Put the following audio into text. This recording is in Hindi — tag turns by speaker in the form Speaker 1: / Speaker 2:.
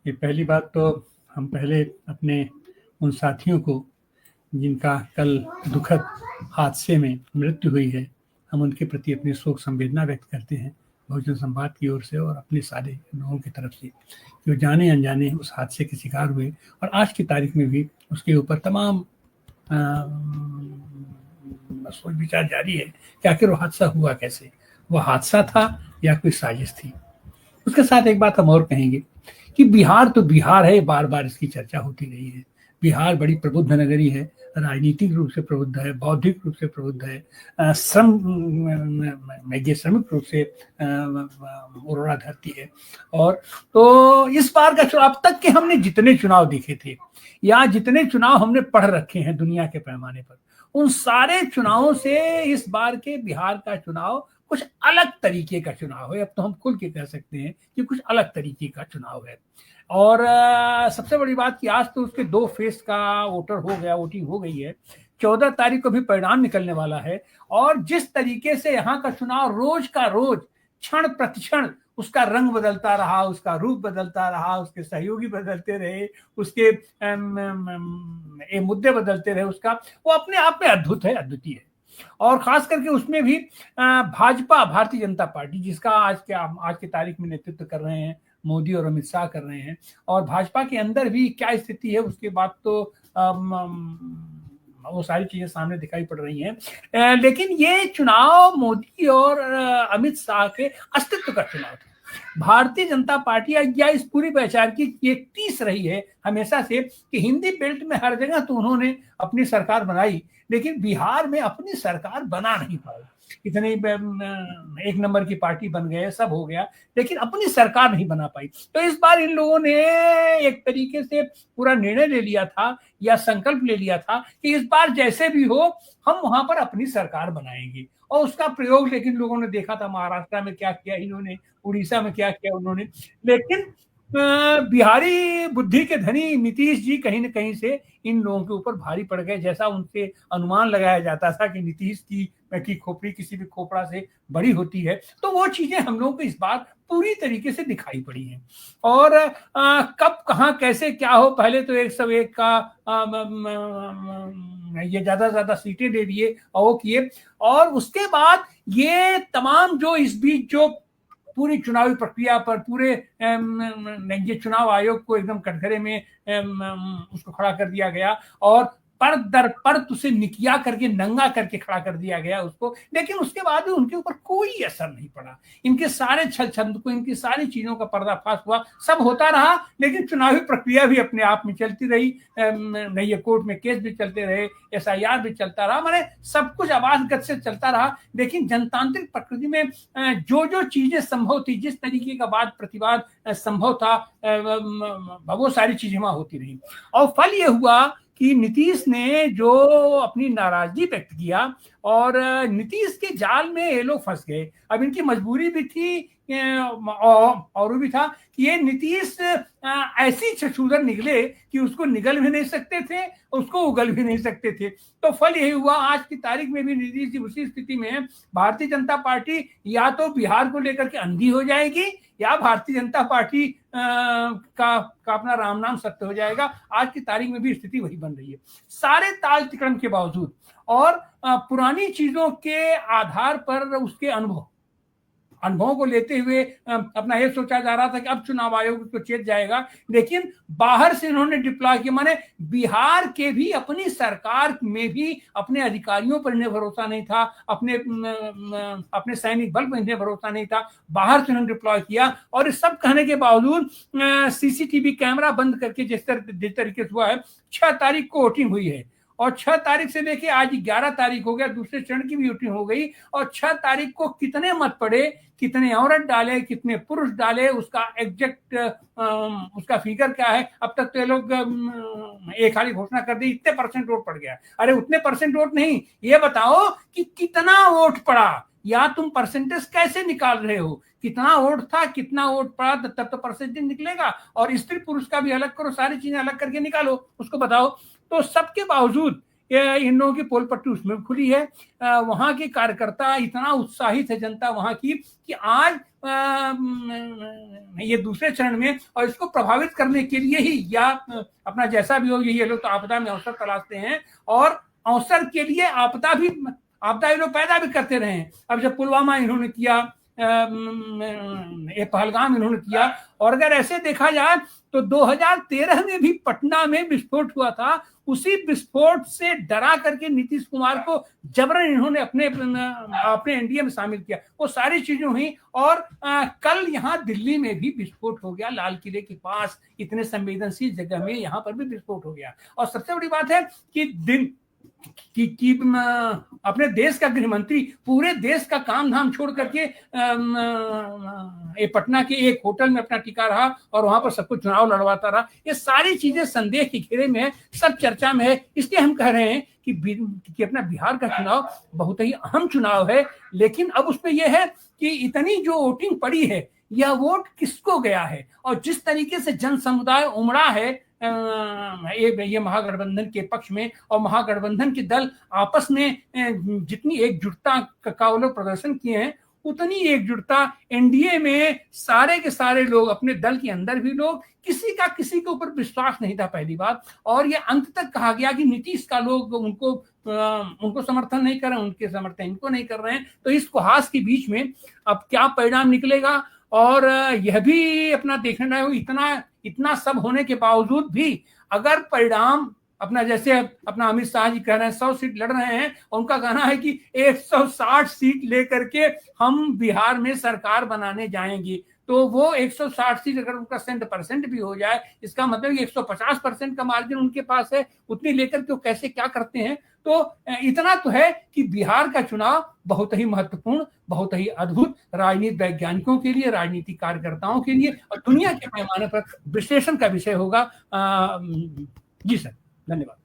Speaker 1: ये पहली बात तो हम पहले अपने उन साथियों को जिनका कल दुखद हादसे में मृत्यु हुई है, हम उनके प्रति अपनी शोक संवेदना व्यक्त करते हैं बहुजन संवाद की ओर से और अपने सारे लोगों की तरफ से, जो जाने अनजाने उस हादसे के शिकार हुए। और आज की तारीख में भी उसके ऊपर तमाम सोच विचार जारी है कि आखिर वो हादसा हुआ कैसे, वो हादसा था या कोई साजिश थी। उसके साथ एक बात हम और कहेंगे कि बिहार तो बिहार है, बार बार इसकी चर्चा होती रही है। बिहार बड़ी प्रबुद्ध नगरी है, राजनीतिक रूप से प्रबुद्ध है, बौद्धिक रूप से प्रबुद्ध है, श्रमिक रूप से उर्वरा धरती है। और तो इस बार का चुनाव, अब तक के हमने जितने चुनाव देखे थे या जितने चुनाव हमने पढ़ रखे हैं दुनिया के पैमाने पर, उन सारे चुनावों से इस बार के बिहार का चुनाव कुछ अलग तरीके का चुनाव है। अब तो हम खुल के कह सकते हैं कि कुछ अलग तरीके का चुनाव है। और सबसे बड़ी बात कि आज तो उसके 2 फेज का वोटिंग हो गई है। 14 तारीख को भी परिणाम निकलने वाला है। और जिस तरीके से यहाँ का चुनाव रोज का रोज, क्षण प्रतिक्षण उसका रंग बदलता रहा, उसका रूप बदलता रहा, उसके सहयोगी बदलते रहे, उसके मुद्दे बदलते रहे, उसका वो अपने आप में अद्भुत है, अद्वितीय है। और खास करके उसमें भी भाजपा, भारतीय जनता पार्टी, जिसका आज की तारीख में नेतृत्व कर रहे हैं मोदी और अमित शाह कर रहे हैं। और भाजपा के अंदर भी क्या स्थिति है उसके बाद तो वो सारी चीजें सामने दिखाई पड़ रही हैं। लेकिन ये चुनाव मोदी और अमित शाह के अस्तित्व का चुनाव था। भारतीय जनता पार्टी या इस पूरी पहचान की ये टीस रही है हमेशा से कि हिंदी बेल्ट में हर जगह तो उन्होंने अपनी सरकार बनाई, लेकिन बिहार में अपनी सरकार बना नहीं पाई। इतने एक नंबर की पार्टी बन गए, सब हो गया, लेकिन अपनी सरकार नहीं बना पाई। तो इस बार इन लोगों ने एक तरीके से पूरा निर्णय ले लिया था या संकल्प ले लिया था कि इस बार जैसे भी हो हम वहां पर अपनी सरकार बनाएंगे। और उसका प्रयोग लेकिन लोगों ने देखा था, महाराष्ट्र में क्या किया इन्होंने, उड़ीसा में क्या किया उन्होंने। लेकिन बिहारी बुद्धि के धनी नीतीश जी कहीं न कहीं से इन लोगों के ऊपर भारी पड़ गए। जैसा उनसे अनुमान लगाया जाता था कि नीतीश की खोपड़ी किसी भी खोपड़ा से बड़ी होती है, तो वो चीजें हम लोगों को इस बार पूरी तरीके से दिखाई पड़ी हैं। और कब कहां कैसे क्या हो, पहले तो 101 का ये ज्यादा सीटें दे दिए और वो किए। और उसके बाद ये तमाम जो इस बीच जो पूरी चुनावी प्रक्रिया पर पूरे ये चुनाव आयोग को एकदम कटघरे में उसको खड़ा कर दिया गया और पर दर पर उसे निकिया करके, नंगा करके खड़ा कर दिया गया उसको। लेकिन उसके बाद भी उनके ऊपर कोई असर नहीं पड़ा। इनके सारे छल छंद को, इनकी सारी चीजों का पर्दाफाश हुआ, सब होता रहा, लेकिन चुनावी प्रक्रिया भी अपने आप में चलती रही। नई कोर्ट में केस भी चलते रहे, SIR भी चलता रहा, माने सब कुछ आवाजगत से चलता रहा। लेकिन जनतांत्रिक प्रकृति में जो जो चीजें संभव थी, जिस तरीके का वाद प्रतिवाद संभव था, वो सारी चीजें वहां होती रही। और फल ये हुआ कि नीतीश ने जो अपनी नाराजगी व्यक्त किया और नीतीश के जाल में ये लोग फंस गए। अब इनकी मजबूरी भी थी और भी था कि ये नीतीश ऐसी छछूदर निकले कि उसको निगल भी नहीं सकते थे, उसको उगल भी नहीं सकते थे। तो फल यही हुआ, आज की तारीख में भी नीतीश जी उसी स्थिति में है। भारतीय जनता पार्टी या तो बिहार को लेकर के अंधी हो जाएगी या भारतीय जनता पार्टी का अपना राम नाम सत्य हो जाएगा। आज की तारीख में भी स्थिति वही बन रही है। सारे ताल तिकड़म के बावजूद और पुरानी चीजों के आधार पर उसके अनुभवों को लेते हुए अपना ये सोचा जा रहा था कि अब चुनाव आयोग उसको चेत जाएगा। लेकिन बाहर से इन्होंने डिप्लॉय किया, माने बिहार के भी अपनी सरकार में भी अपने अधिकारियों पर इन्हें भरोसा नहीं था, अपने सैनिक बल पर इन्हें भरोसा नहीं था। बाहर से इन्होंने डिप्लॉय किया और इस सब कहने के बावजूद CCTV कैमरा बंद करके जिस तरीके से हुआ है, 6 तारीख को वोटिंग हुई है और 6 तारीख से लेके आज 11 तारीख हो गया, दूसरे चरण की भी वोटिंग हो गई। और 6 तारीख को कितने मत पड़े, कितने औरत डाले, कितने पुरुष डाले, उसका एग्जैक्ट उसका फिगर क्या है, अब तक तो ये लोग एक खाली घोषणा कर दी इतने परसेंट वोट पड़ गया। अरे उतने परसेंट वोट नहीं, ये बताओ कि कितना वोट पड़ा, या तुम परसेंटेज कैसे निकाल रहे हो, कितना वोट था, कितना वोट पड़ा, तब तो परसेंटेज निकलेगा। और स्त्री पुरुष का भी अलग करो, सारी चीजें अलग करके निकालो, उसको बताओ। तो सबके बावजूद इन लोगों की पोल पट्टी उसमें खुली है। वहां के कार्यकर्ता इतना उत्साहित है, जनता वहां की, कि आज ये दूसरे चरण में, और इसको प्रभावित करने के लिए ही, या अपना जैसा भी हो, ये लोग तो आपदा में अवसर तलाशते हैं, और अवसर के लिए आपदा ये लोग पैदा भी करते रहे हैं। अब जब पुलवामा इन्होंने किया, ये पहलगाम इन्होंने किया, और अगर ऐसे देखा जाए तो 2013 में भी पटना में विस्फोट हुआ था। उसी विस्फोट से डरा करके नीतीश कुमार को जबरन इन्होंने अपने एनडीए में शामिल किया। वो सारी चीजें हुई, और कल यहाँ दिल्ली में भी विस्फोट हो गया, लाल किले के पास, इतने संवेदनशील जगह में यहाँ पर भी विस्फोट हो गया। और सबसे बड़ी बात है कि अपने देश का गृहमंत्री पूरे देश का काम धाम छोड़ करके पटना के एक होटल में अपना टिका रहा, और वहां पर सबको चुनाव लड़वाता रहा। ये सारी चीजें संदेह के घेरे में है, सब चर्चा में है। इसलिए हम कह रहे हैं कि अपना बिहार का चुनाव बहुत ही अहम चुनाव है। लेकिन अब उसमें यह है कि इतनी जो वोटिंग पड़ी है, यह वोट किसको गया है, और जिस तरीके से जन समुदाय उमड़ा है ये महागठबंधन के पक्ष में, और महागठबंधन के दल आपस में जितनी एकजुटता का वो लोग प्रदर्शन किए हैं, उतनी एकजुटता एनडीए में सारे के सारे लोग, अपने दल के अंदर भी लोग, किसी के ऊपर विश्वास नहीं था, पहली बात। और ये अंत तक कहा गया कि नीतीश का लोग उनको समर्थन नहीं कर रहे हैं, उनके समर्थन इनको नहीं कर रहे हैं। तो इस कुहास के बीच में अब क्या परिणाम निकलेगा, और यह भी अपना देखना है। इतना सब होने के बावजूद भी अगर परिणाम अपना, जैसे अपना अमित शाह जी कह रहे हैं 100 सीट लड़ रहे हैं, उनका कहना है कि 160 सीट लेकर के हम बिहार में सरकार बनाने जाएंगे, तो वो 160 सीट अगर उनका 100% भी हो जाए, इसका मतलब 150% का मार्जिन उनके पास है, उतनी लेकर के वो कैसे क्या करते हैं। तो इतना तो है कि बिहार का चुनाव बहुत ही महत्वपूर्ण, बहुत ही अद्भुत राजनीति वैज्ञानिकों के लिए, राजनीतिक कार्यकर्ताओं के लिए, और दुनिया के पैमाने पर विश्लेषण का विषय होगा। जी सर, धन्यवाद।